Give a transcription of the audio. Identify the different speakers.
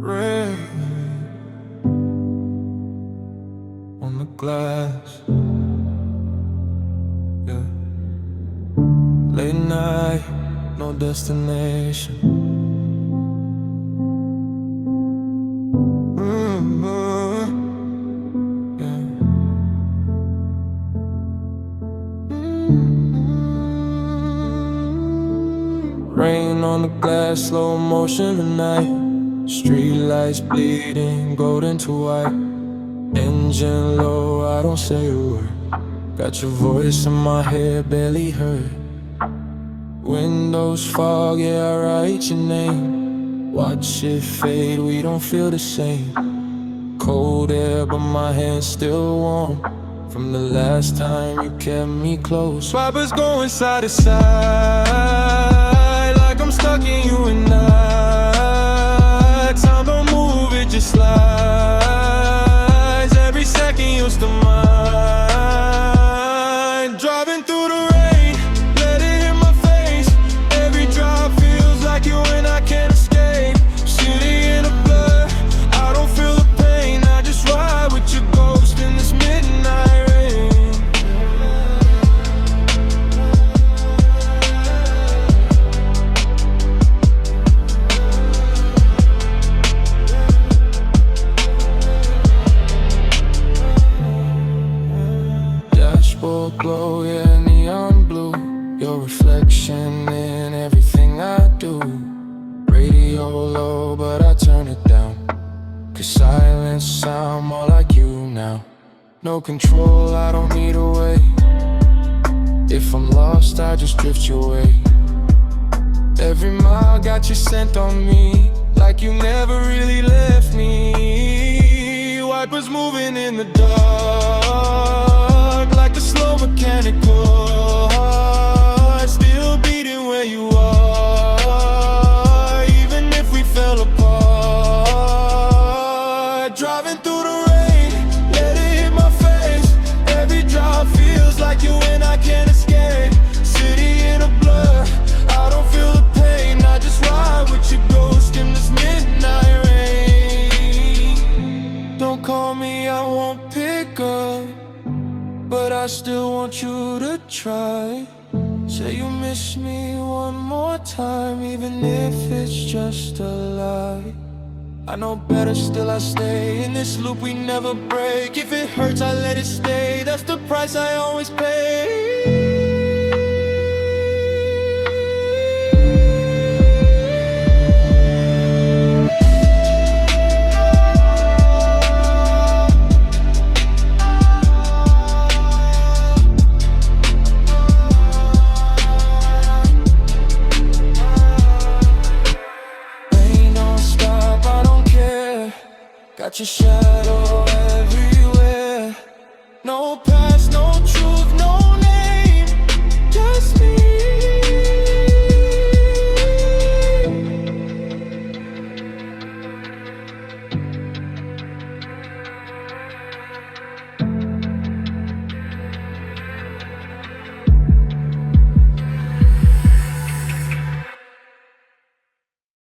Speaker 1: Rain on the glass, yeah. Late night, no destination. Yeah. Rain on the glass, slow motion tonight. Street lights bleeding, golden to white. Engine low, I don't say a word. Got your voice in my head, barely heard. Windows fog, yeah, I write your name. Watch it fade, we don't feel the same. Cold air, but my hand's still warm from the last time you kept me close. Vipers going side to side, like I'm stuck in you and I. Time don't move, it just slides. Every second used to mine. Driving through the rain, let it hit my face. Every drop feels like you and I can't escape. City in a blur, I don't feel the pain. I just ride with your ghost in this midnight rain. Dashboard glow, yeah, neon blue. Your reflection in everything I do. Radio low, but I turn it down, 'cause silence sound more like you now. No control, I don't need a way. If I'm lost, I just drift your way. Every mile got your scent on me, like you never really left me. Wipers moving in the dark, like a slow mechanical heart, still beating where you are, even if we fell apart. Driving through the rain, let it hit my face. Every drop feels like you and I can't escape. City in a blur, I don't feel the pain. I just ride with your ghost in this midnight rain. Don't call me, I won't pick up, but I still want you to try. Say you miss me one more time, even if it's just a lie. I know better, still I stay in this loop we never break. If it hurts, I let it stay. That's the price I always pay. Got your shadow everywhere. No past, no truth.